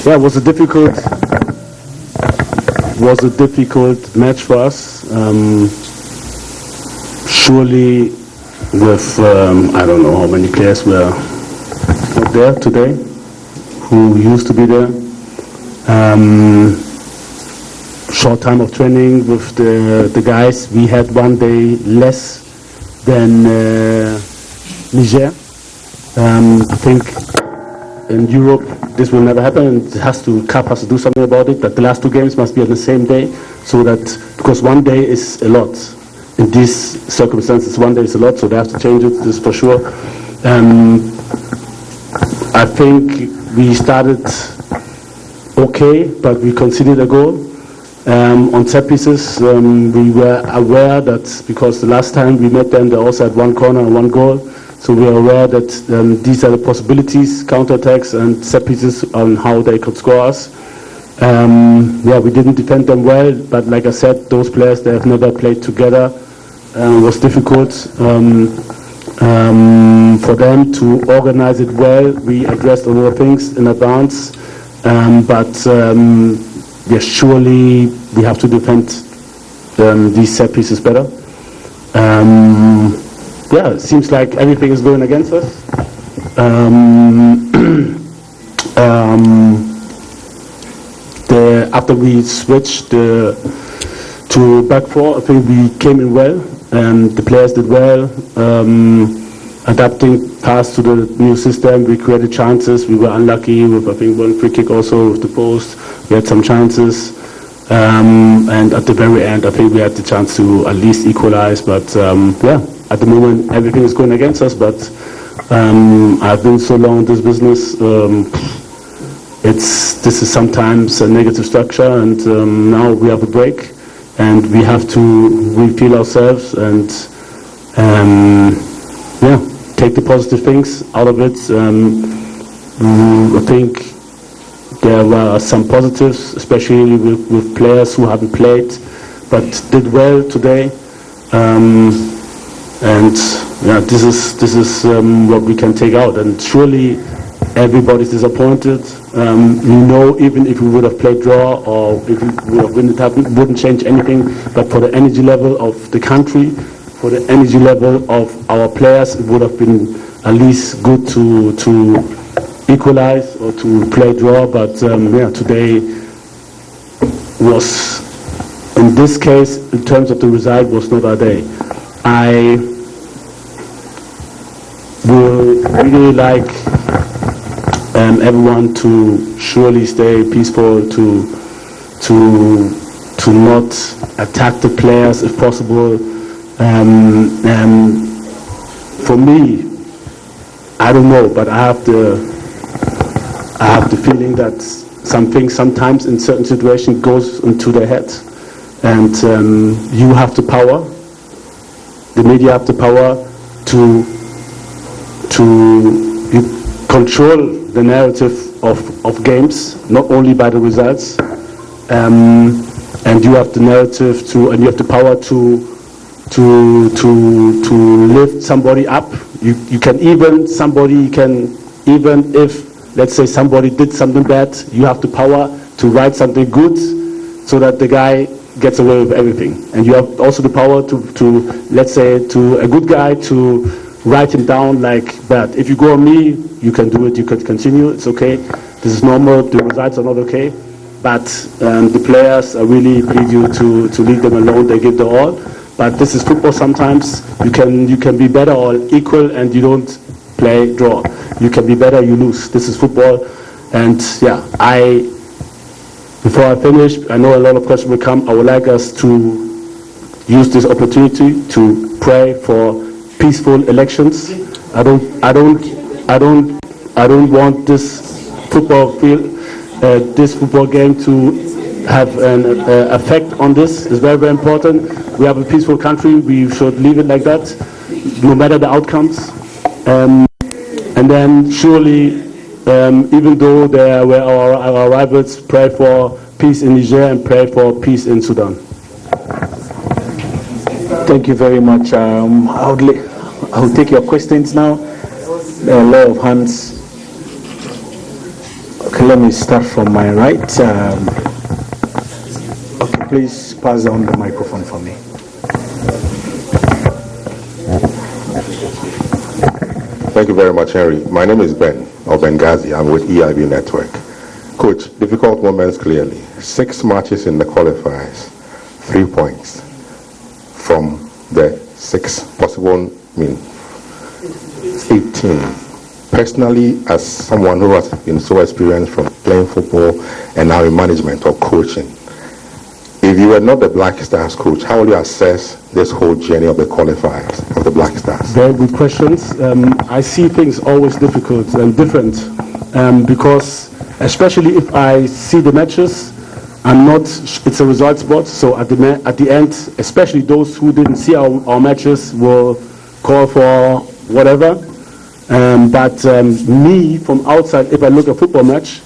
Yeah, it was a difficult match for us. Surely, with I don't know how many players were not there today, who used to be there. Short time of training with the guys. We had 1 day less than Niger. I think in Europe this will never happen. CAF has to do something about it. That the last 2 games must be on the same day, so that because 1 day is a lot in these circumstances. 1 day is a lot, so they have to change it. This for sure. I think we started okay, but we conceded a goal. On set pieces, we were aware that because the last time we met them, they also had 1 corner and 1 goal. So we are aware that these are the possibilities, counterattacks and set pieces on how they could score us. Yeah, we didn't defend them well, but like I said, those players, they have never played together. It was difficult for them to organize it well. We addressed a lot of things in advance, but yes, surely we have to defend these set pieces better. Yeah, it seems like everything is going against us. After we switched to back 4, I think we came in well, and the players did well, adapting fast to the new system. We created chances. We were unlucky with, I think, 1 free kick also with the post. We had some chances, and at the very end, I think we had the chance to at least equalize. But yeah, at the moment, everything is going against us. But I've been so long in this business. This is sometimes a negative structure, and now we have a break, and we have to refeel ourselves and yeah, take the positive things out of it. I think there were some positives, especially with players who haven't played but did well today. And yeah, this is what we can take out. And surely everybody's disappointed. Even if we would have played draw or if we would have win, it wouldn't change anything. But for the energy level of the country, for the energy level of our players, it would have been at least good to equalize or to play draw. But yeah, today was, in this case, in terms of the result, was not our day. I would really like everyone to surely stay peaceful, to not attack the players if possible. For me, I don't know, but I have the feeling that something sometimes in certain situations goes into their head, and you have the power. The media have the power to control the narrative of games, not only by the results, and you have the narrative and you have the power to lift somebody up. You can even if, let's say, somebody did something bad, you have the power to write something good so that the guy gets away with everything. And you have also the power to let's say, to a good guy to write him down like bad. If you go on me, you can do it, you can continue, it's okay. This is normal, the results are not okay. But the players, I really need you to leave them alone, they give their all. But this is football sometimes. You can be better or equal and you don't play draw. You can be better, you lose. This is football. And yeah, before I finish, I know a lot of questions will come. I would like us to use this opportunity to pray for peaceful elections. I don't want this football game to have an effect on this. It's very, very important. We have a peaceful country. We should leave it like that, no matter the outcomes. And then surely, even though there were our rivals, pray for peace in Niger and pray for peace in Sudan. Thank you very much. I'll take your questions now. There are a lot of hands. Okay, let me start from my right. Okay, please pass down the microphone for me. Thank you very much, Henry. My name is Ben, or Benghazi. I'm with EIB Network. Coach, difficult moments clearly. 6 matches in the qualifiers, 3 points from the 6 possible, 18. Personally, as someone who has been so experienced from playing football and now in management or coaching, if you were not the Black Stars coach, how will you assess this whole journey of the qualifiers of the Black Stars? Very good questions. I see things always difficult and different because especially if I see the matches, it's a result sport, so at the end, especially those who didn't see our matches will call for whatever. But me, from outside, if I look at a football match,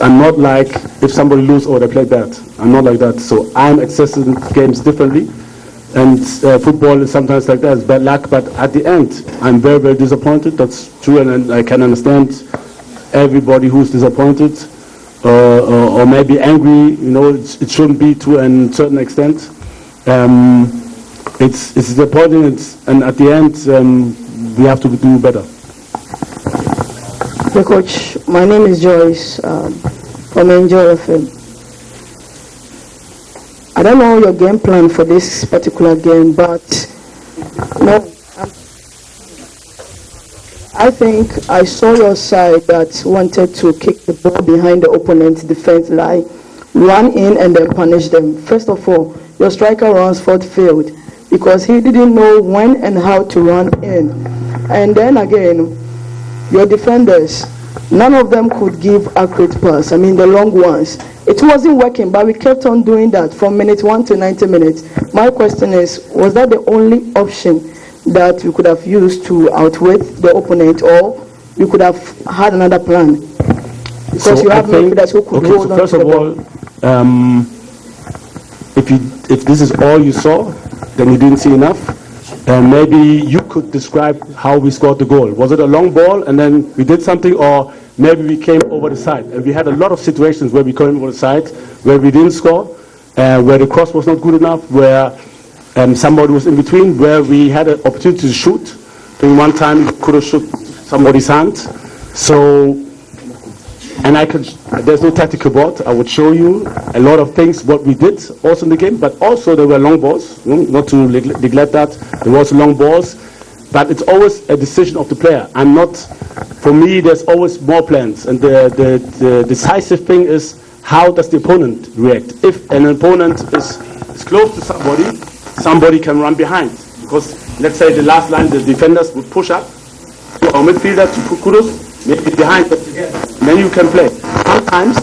I'm not like if somebody loses or they play bad. I'm not like that. So I'm accessing games differently. And football is sometimes like that. It's bad luck. But at the end, I'm very, very disappointed. That's true. And I can understand everybody who's disappointed or maybe angry. You know, it shouldn't be to a certain extent. It's disappointing. And at the end, we have to do better. Hey, Coach, my name is Joyce from Angel FM. I don't know your game plan for this particular game, but no, I think I saw your side that wanted to kick the ball behind the opponent's defense line, run in and then punish them. First of all, your striker runs forward field because he didn't know when and how to run in. And then again, your defenders, none of them could give accurate pass. I mean, the long ones. It wasn't working, but we kept on doing that from minute 1 to 90 minutes. My question is, was that the only option that we could have used to outwit the opponent, or you could have had another plan? Because so you have midfielders who could hold on to the ball. First of all, if this is all you saw, then you didn't see enough. Maybe you could describe how we scored the goal. Was it a long ball and then we did something, or maybe we came over the side? And we had a lot of situations where we came over the side, where we didn't score, where the cross was not good enough, where somebody was in between, where we had an opportunity to shoot. During one time, we could have shot somebody's hand. So, and there's no tactical board. I would show you a lot of things, what we did also in the game, but also there were long balls, not to neglect that. There was long balls, but it's always a decision of the player. For me, there's always more plans, and the decisive thing is how does the opponent react. If an opponent is close to somebody can run behind, because let's say the last line, the defenders would push up to our midfielder to put Kudus, maybe behind, but then you can play. Sometimes,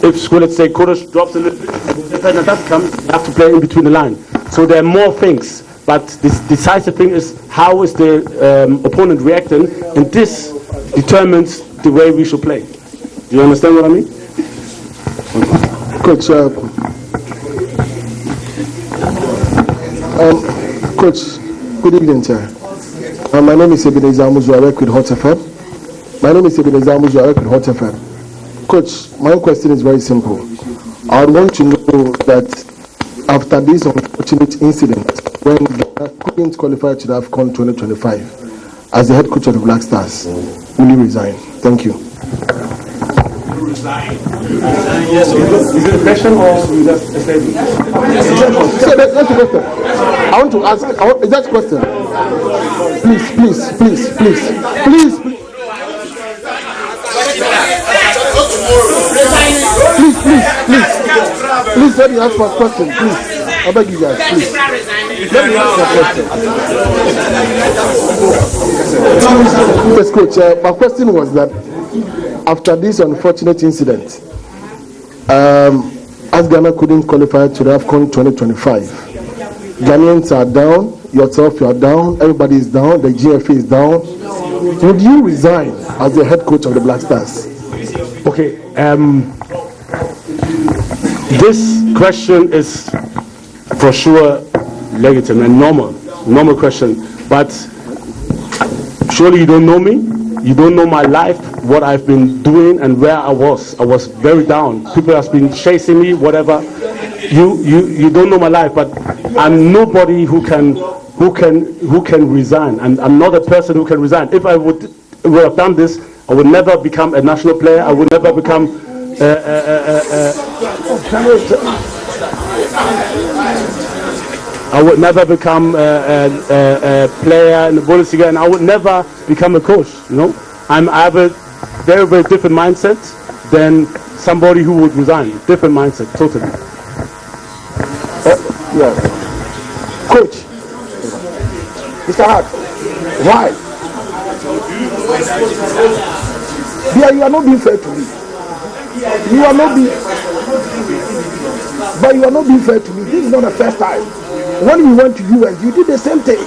if let's say Kudus drops a little bit, the defender doesn't come, you have to play in between the line. So there are more things, but this decisive thing is how is the opponent reacting, and this determines the way we should play. Do you understand what I mean? Coach, Coach, good evening, sir. My name is Ebenezer Amuzu. I work with Hot FM. Coach, my question is very simple. I want to know that after this unfortunate incident, when Ghana couldn't qualify to the AFCON 2025, as the head coach of the Black Stars, will you resign? Thank you. Yes. Is it a question or just a statement? So that's the question. I want to ask. Is that a question? Please. Please let me ask my question, please. I beg you guys, please. Let me ask my question. Yes, Coach, my question was that after this unfortunate incident, as Ghana couldn't qualify to the AFCON 2025, Ghanaians are down, yourself you are down, everybody is down, the GFA is down. Would you resign as the head coach of the Black Stars? Okay, this question is for sure legitimate and normal question, but surely you don't know me, you don't know my life, what I've been doing and where I was very down. People have been chasing me, whatever. You don't know my life, but I'm nobody who can resign. I'm not a person who can resign. If I would have done this, I would never become a national player. I would never become I would never become a player in the Bundesliga, and I would never become a coach. I have a very, very different mindset than somebody who would resign. Different mindset, totally. Yeah. Coach, Mr. Hart, why? Yeah, you are not being fair to me. You are not being fair to me. This is not the first time. When we went to US, you did the same thing.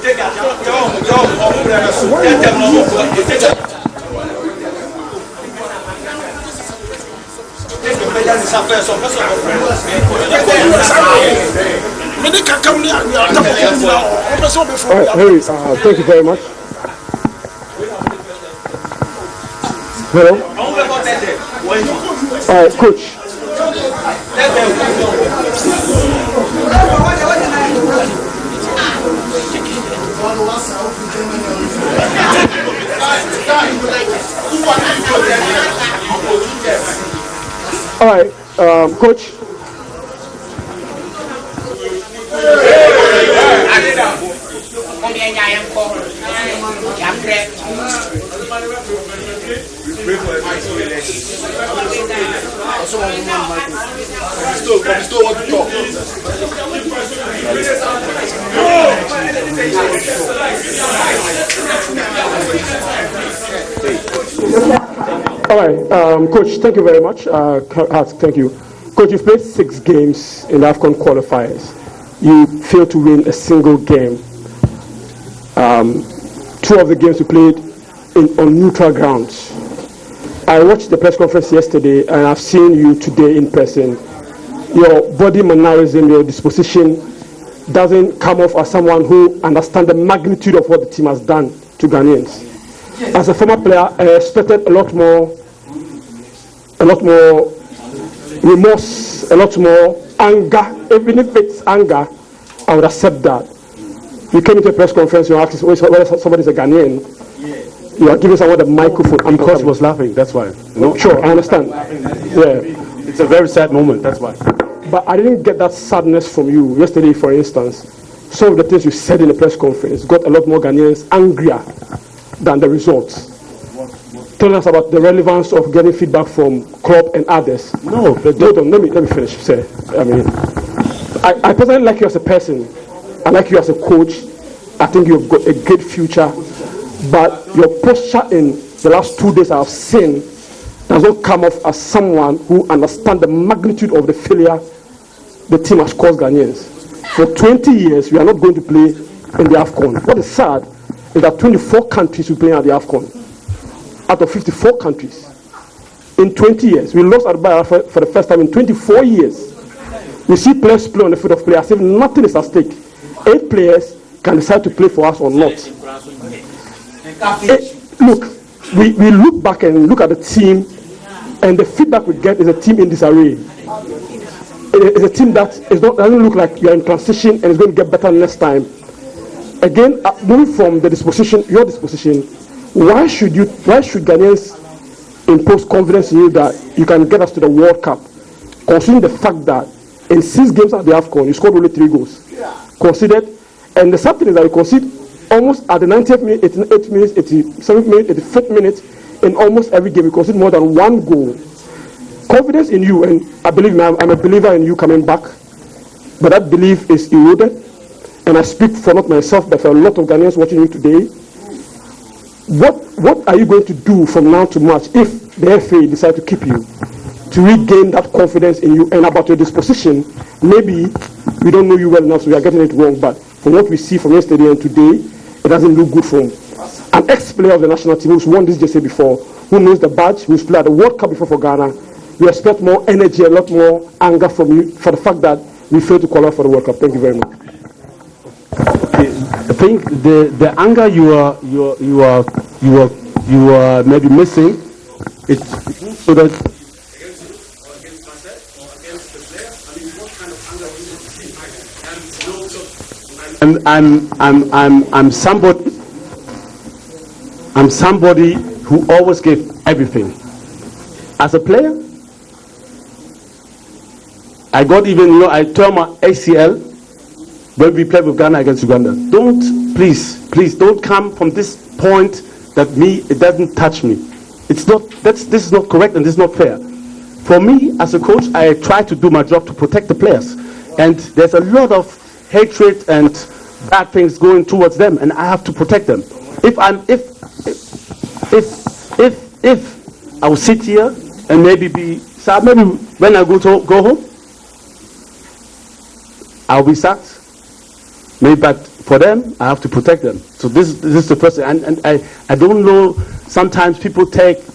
Harry, thank you very much. Hello? Coach. All right, Coach. Still want to talk. All right, Coach, thank you very much. Thank you. Coach, you've played 6 games in the AFCON qualifiers. You failed to win a single game. 2 of the games you played on neutral grounds. I watched the press conference yesterday, and I've seen you today in person. Your body mannerism, your disposition doesn't come off as someone who understands the magnitude of what the team has done to Ghanaians. As a former player, I expected a lot more remorse, a lot more anger. Even if it's anger, I would accept that. You came into a press conference, you asked whether somebody's a Ghanaian. You are giving someone the microphone. And coach was laughing, that's why. Sure, I understand. Yeah. It's a very sad moment, that's why. But I didn't get that sadness from you yesterday, for instance. Some of the things you said in the press conference got a lot more Ghanaians angrier than the results. Tell us about the relevance of getting feedback from Klopp and others. No, but let me finish, sir. I personally like you as a person. I like you as a coach. I think you've got a great future. But your posture in the last 2 days I've seen doesn't come off as someone who understands the magnitude of the failure the team has caused Ghanaians. For 20 years, we are not going to play in the AFCON. What is sad is that 24 countries will play at the AFCON. Out of 54 countries. In 20 years. We lost Adubai for the first time in 24 years. We see players play on the field of play as if nothing is at stake. 8 players can decide to play for us or not. Look, we look back and look at the team, and the feedback we get is a team in disarray. It's a team that doesn't look like you're in transition and it's going to get better next time. Again, moving from the disposition, your disposition, why should Ghanaians impose confidence in you that you can get us to the World Cup, considering the fact that in 6 games at the AFCON, you scored only 3 goals? Considered, and the sad thing is that you concede almost at the 90th minute, 88th minute, 87th minute, 85th minute, in almost every game, you concede more than 1 goal. Confidence in you, and I believe I'm a believer in you coming back, but that belief is eroded, and I speak for not myself, but for a lot of Ghanaians watching you today. What are you going to do from now to March if the FA decide to keep you, to regain that confidence in you? And about your disposition, maybe we don't know you well enough, so we are getting it wrong, but from what we see from yesterday and today, it doesn't look good from an ex-player of the national team who's won this JC before, who knows the badge, who's played at the World Cup before for Ghana. We expect more energy, a lot more anger from you for the fact that we failed to qualify for the World Cup. Thank you very much. I think the anger you are maybe missing It so that I'm somebody who always gave everything. As a player, I got even, I tore my ACL when we played with Ghana against Uganda. Please don't come from this point that it doesn't touch me. This is not correct and this is not fair. For me, as a coach, I try to do my job to protect the players. And there's a lot of hatred and bad things going towards them, and I have to protect them. If I will sit here and maybe be sad, maybe when I go home, I'll be sad. Maybe, but for them, I have to protect them. So this is the first thing. And I don't know, sometimes people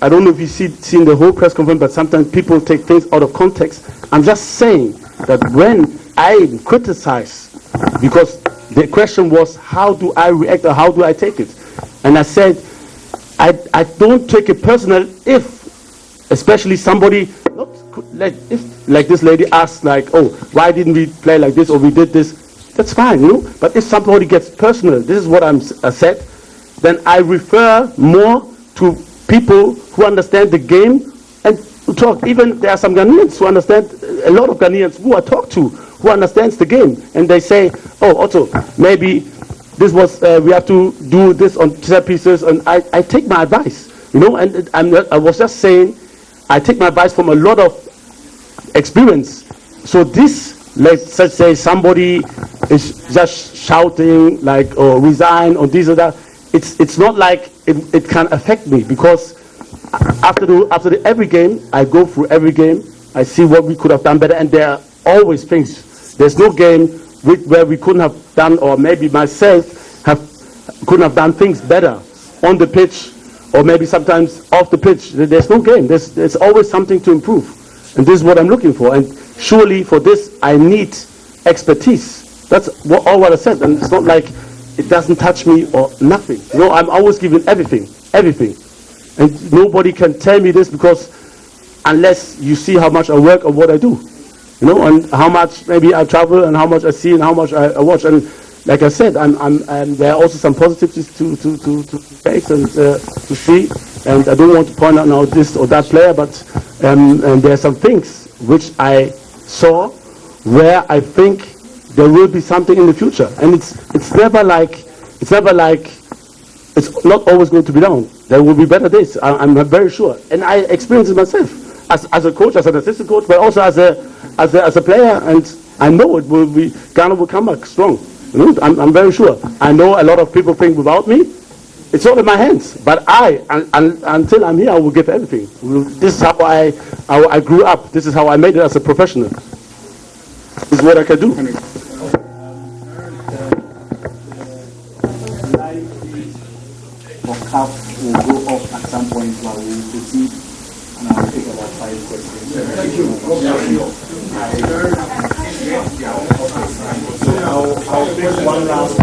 I don't know if you seen the whole press conference, but sometimes people take things out of context. I'm just saying that when I criticize, because the question was, how do I react or how do I take it? And I said, I don't take it personal if, especially somebody, like this lady asked, oh, why didn't we play like this or we did this? That's fine, But if somebody gets personal, this is what I said, then I refer more to people who understand the game and talk. Even there are some Ghanaians who understand, a lot of Ghanaians who I talk to, who understands the game, and they say, oh, Otto, maybe this was, we have to do this on set pieces, and I take my advice, and I was just saying, I take my advice from a lot of experience. So this, let's say somebody is just shouting or resign or this or that, it's not like it can affect me, because after every game, I go through every game, I see what we could have done better, and there are always things. There's no game where we couldn't have done, or maybe myself couldn't have done things better on the pitch, or maybe sometimes off the pitch. There's no game. There's always something to improve, and this is what I'm looking for. And surely for this, I need expertise. That's all what I said, and it's not like it doesn't touch me or nothing. I'm always giving everything, and nobody can tell me this, because unless you see how much I work or what I do. And how much maybe I travel and how much I see and how much I watch. And like I said, there are also some positives to take and to see. And I don't want to point out now this or that player, but and there are some things which I saw where I think there will be something in the future. And it's never like it's not always going to be down. There will be better days. I'm very sure, and I experience it myself as a coach, as an assistant coach, but also as a player. And I know it will be. Ghana will come back strong. I'm very sure. I know a lot of people think without me, it's not in my hands. But until I'm here, I will give everything. This is how I grew up. This is how I made it as a professional. This is what I can do. Cap will go off at some point while we proceed, and I will take about 5 questions. Thank you. I'll take one last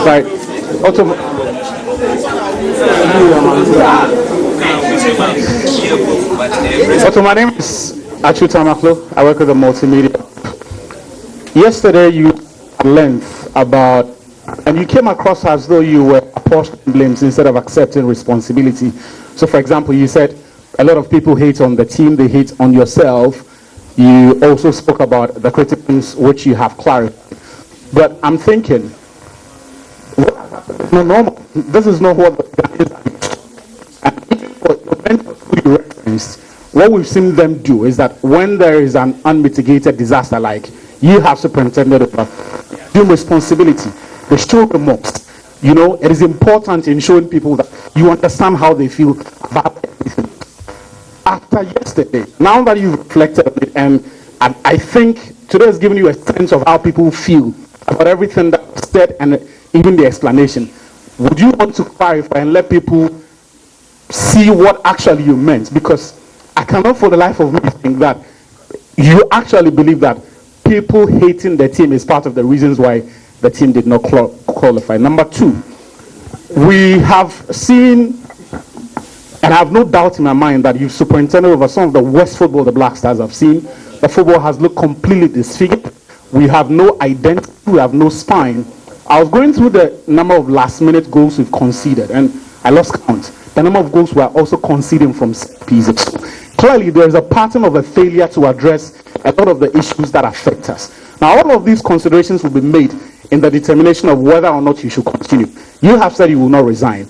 Right. So my name is Achuta Maklo. I work with the multimedia. Yesterday you at length about, and you came across as though you were apportioning blames instead of accepting responsibility. So for example, you said a lot of people hate on the team, they hate on yourself. You also spoke about the criticisms which you have clarified. But I'm thinking, no, normal. This is not what the is. And even for the mentors who you referenced, what we've seen them do is that when there is an unmitigated disaster, like you have superintended of due responsibility, they show remorse. It is important in showing people that you understand how they feel about everything. After yesterday, now that you've reflected on it, and I think today has given you a sense of how people feel about everything that was said and even the explanation, would you want to clarify and let people see what actually you meant? Because I cannot for the life of me think that you actually believe that people hating the team is part of the reasons why the team did not qualify. Number two, we have seen, and I have no doubt in my mind that you've superintended over some of the worst football the Black Stars have seen. The football has looked completely disfigured. We have no identity, we have no spine. I was going through the number of last-minute goals we've conceded, and I lost count. The number of goals we are also conceding from pieces. Clearly, there is a pattern of a failure to address a lot of the issues that affect us. Now, all of these considerations will be made in the determination of whether or not you should continue. You have said you will not resign.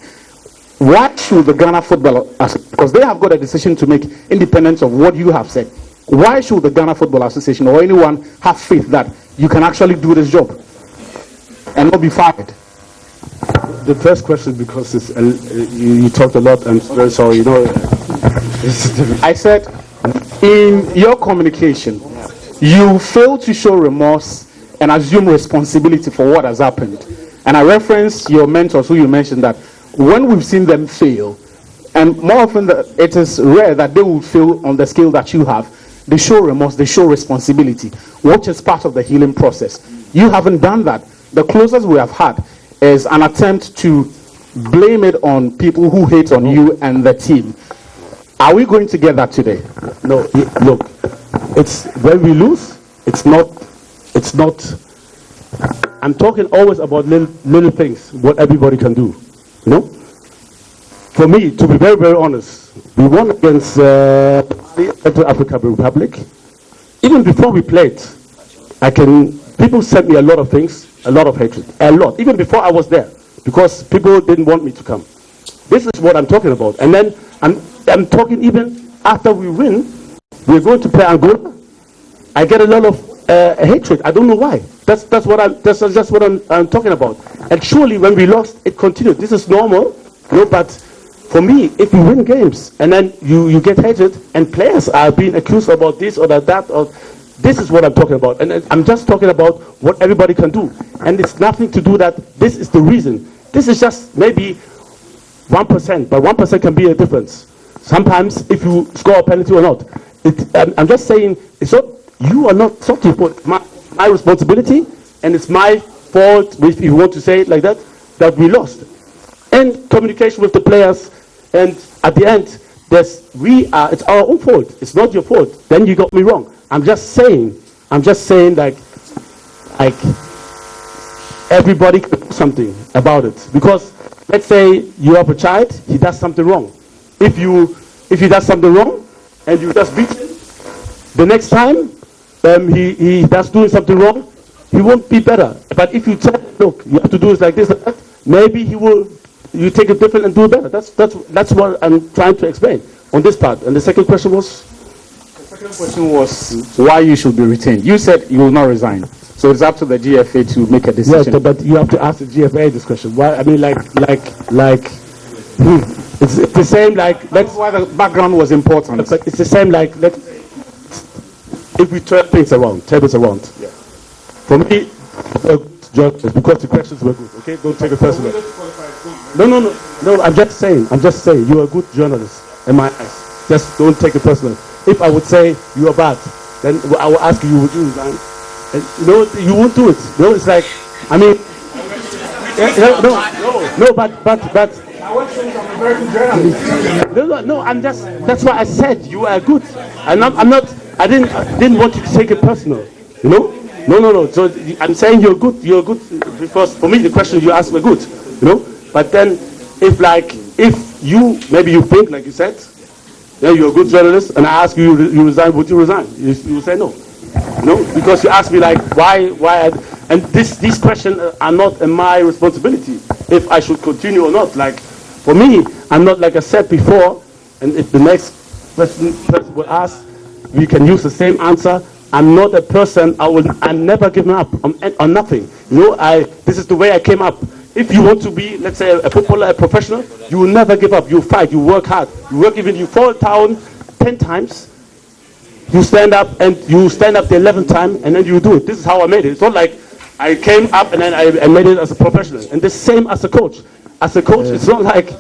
Why should the Ghana Football Association, because they have got a decision to make independent of what you have said, why should the Ghana Football Association or anyone have faith that you can actually do this job and not be fired? The first question, because it's, you talked a lot, I'm very sorry, you know. I said, in your communication, you fail to show remorse and assume responsibility for what has happened. And I referenced your mentors who you mentioned that when we've seen them fail, and more often it is rare that they will fail on the scale that you have, they show remorse, they show responsibility, which is part of the healing process. You haven't done that. The closest we have had is an attempt to blame it on people who hate on you and the team. Are we going to get that today? No, look, it's when we lose, it's not, I'm talking always about little things, what everybody can do, you know? For me, to be very, very honest, we won against the Central African Republic. Even before we played, people sent me a lot of things, a lot of hatred, a lot, even before I was there, because people didn't want me to come. This is what I'm talking about. And then I'm talking even after we win, we're going to play Angola. I get a lot of hatred. I don't know why. That's just what I'm talking about. And surely when we lost, it continued. This is normal, you know, but for me, if you win games and then you get hated and players are being accused about this or that, or this is what I'm talking about. And I'm just talking about what everybody can do. And it's nothing to do that this is the reason. This is just maybe 1%, but 1% can be a difference. Sometimes if you score a penalty or not. I'm just saying, it's not, you are not sorting for my responsibility, and it's my fault, if you want to say it like that, that we lost. And communication with the players, and at the end, it's our own fault. It's not your fault. Then you got me wrong. I'm just saying like everybody can do something about it. Because let's say you have a child, he does something wrong. If he does something wrong and you just beat him, the next time he does doing something wrong, he won't be better. But if you tell him, look, you have to do it like this, like that, maybe you take it different and do it better. That's what I'm trying to explain on this part. And the second question was? The second question was why you should be retained. You said you will not resign. So it's up to the GFA to make a decision. Yes, but you have to ask the GFA this question. Why? I mean, it's the same like. That's why the background was important. But it's the same like. If we turn things around, tables around. Yeah. For me, journalists, because the questions were good. Okay, don't take it personal. No. I'm just saying, you're a good journalist in my eyes. Just don't take it personal. If I would say you are bad, then I will ask you, would you resign? And, you won't do it. No, it's like, I mean, No, I'm just, that's why I said you are good. And I didn't want you to take it personal, you know? No. So I'm saying you're good because for me the questions you asked were good, you know? But then if you think like you said, yeah, you're a good journalist, and I ask you resign, would you resign? You will say no. No, because you ask me like why, and these questions are not my responsibility if I should continue or not. Like for me, I'm not, like I said before, and if the next person will ask, we can use the same answer. I'm not a person. I'm never giving up on nothing. You know, this is the way I came up. If you want to be, let's say, a footballer, a professional, you will never give up. You fight. You work hard. You work even. You fall down 10 times. You stand up and you stand up the 11th time, and then you do it. This is how I made it. It's not like I came up and then I made it as a professional. And the same as a coach. As a coach, it's not like,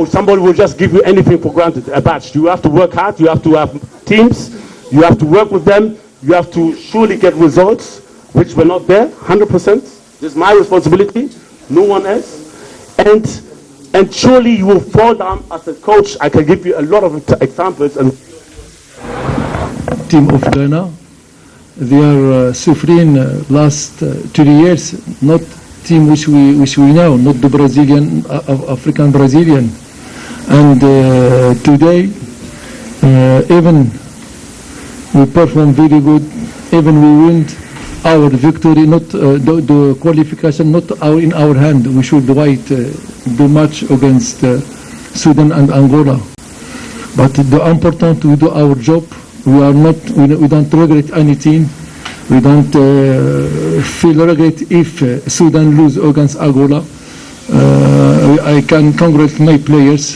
somebody will just give you anything for granted, a badge. You have to work hard. You have to have teams. You have to work with them. You have to surely get results, which were not there, 100%. This is my responsibility, no one else. And surely you will fall down as a coach. I can give you a lot of examples. And team of Ghana, they are suffering last 3 years, not team which we know, not the Brazilian, African Brazilian. And today, even we perform very good, even we win our victory, not the qualification, not in our hand. We should wait the match against Sudan and Angola. But the important, we do our job. We don't regret anything. We don't feel regret if Sudan lose against Angola. I can congratulate my players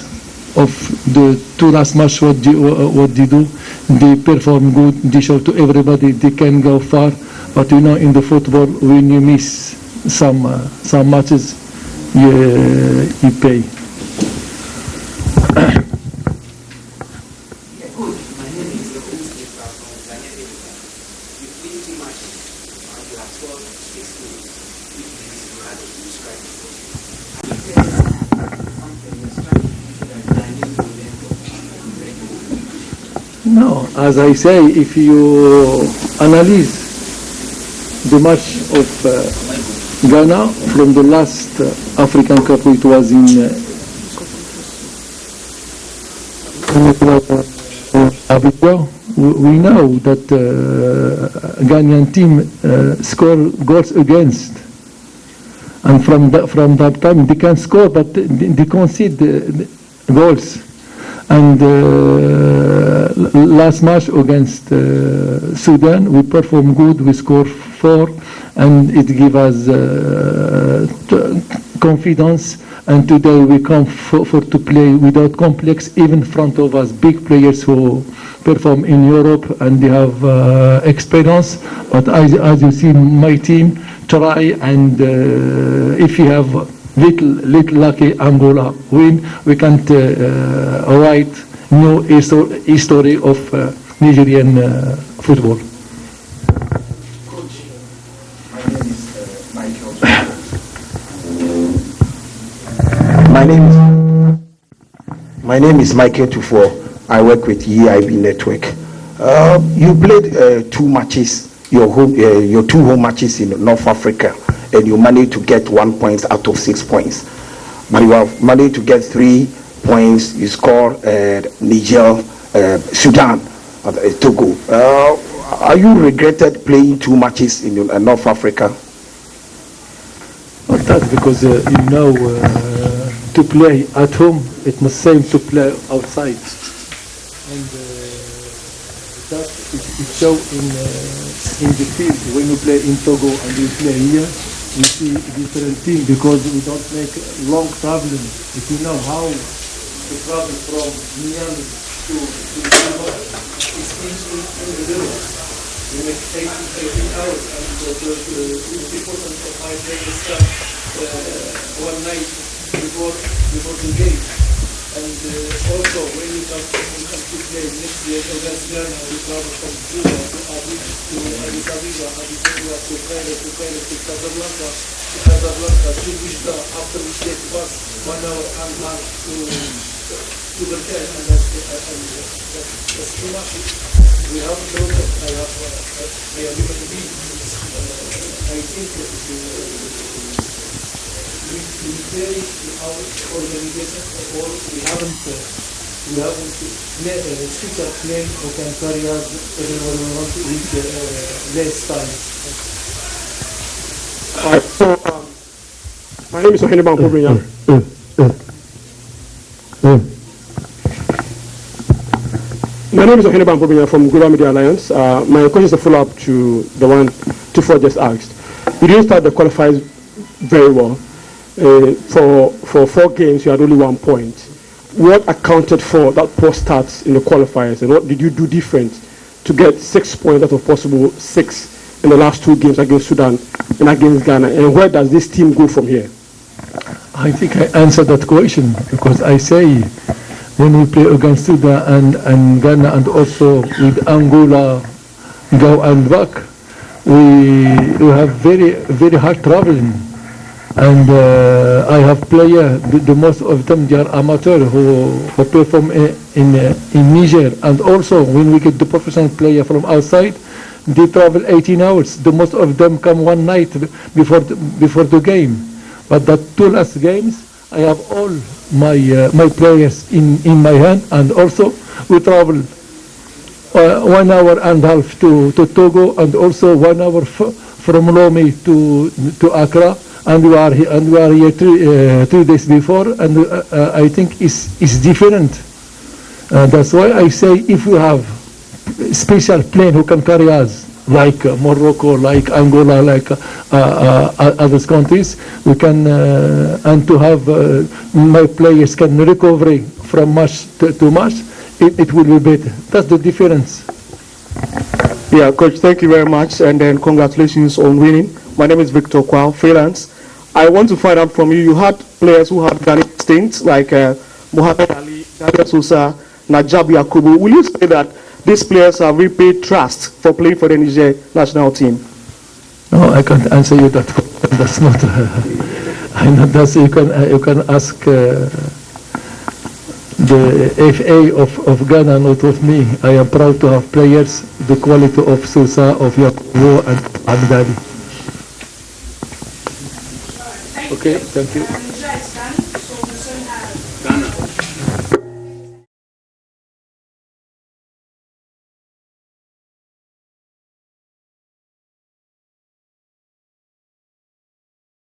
of the 2 last match, what they do. They perform good, they show to everybody they can go far. But in the football, when you miss some matches, you pay. No, as I say, if you analyze the match of Ghana from the last African Cup, it was in Abuja. We know that Ghanaian team score goals against, and from that time they can score, but they concede goals. And last match against Sudan, we performed good. We scored 4, and it gives us confidence. And today we come for to play without complex, even in front of us, big players who perform in Europe and they have experience. But as you see, my team try, and if you have little lucky Angola win, we can't write new history of Nigerian football. Coach, my name is Michael. My name is Michael Tufo. I work with EIB Network. You played 2 matches, your 2 home matches in North Africa, and you managed to get 1 point out of 6 points. But you have managed to get 3 points. You score Niger, Sudan, Togo. Are you regretted playing 2 matches in North Africa? Not that, because to play at home, it must same to play outside, and that it show in the field. When you play in Togo and you play here, we see different thing, because we don't make long traveling. If you know how to travel from Miami to Togo, it's in the middle. We make 18 hours, and the 50% of my players start one night before the game. And also, when we come to play next year against Ghana, we travel from Juba to Addis Ababa to Cairo to Casablanca, to Wijda, after we take bus 1 hour and a half to the camp, and that's too much. We have a problem. I have human beings. I think we play in our organization, or we haven't future plan who can carry us everywhere we want to with less time. All right, so my name is Oheniban Pobrinya. My name is Oheniban Pobrinya from Global Media Alliance. My question is a follow-up to the one Tufo just asked. You didn't start the qualifiers very well. For 4 games, you had only 1 point. What accounted for that poor start in the qualifiers, and what did you do different to get 6 points out of possible 6 in the last 2 games against Sudan and against Ghana? And where does this team go from here? I think I answered that question, because I say when we play against Sudan and Ghana, and also with Angola, go and back. We have very hard traveling, and I have players. The most of them they are amateur who perform in Niger, and also when we get the professional player from outside, they travel 18 hours. The most of them come one night before the game. But the two last games, I have all my players in my hand, and also we travel 1 hour and a half to Togo, and also 1 hour from Lomé to Accra, and we are here 3 days before, and I think it's different. That's why I say if we have special plane who can carry us, like Morocco, like Angola, like other countries, we can, and to have my players can recover from match to match, it will be better. That's the difference. Yeah, Coach, thank you very much, and then congratulations on winning. My name is Victor Kwao, freelance. I want to find out from you, you had players who had Ghanaian stints, like Mohamed Ali, Daniel Sosa, Najab Yakubu. Will you say that these players have repaid trust for playing for the Niger national team? No, I can't answer you that question. That's not. I'm not. That's you can ask the FA of Ghana, not of me. I am proud to have players the quality of Sosa, of Yakubu, and Abdali. Okay, thank you.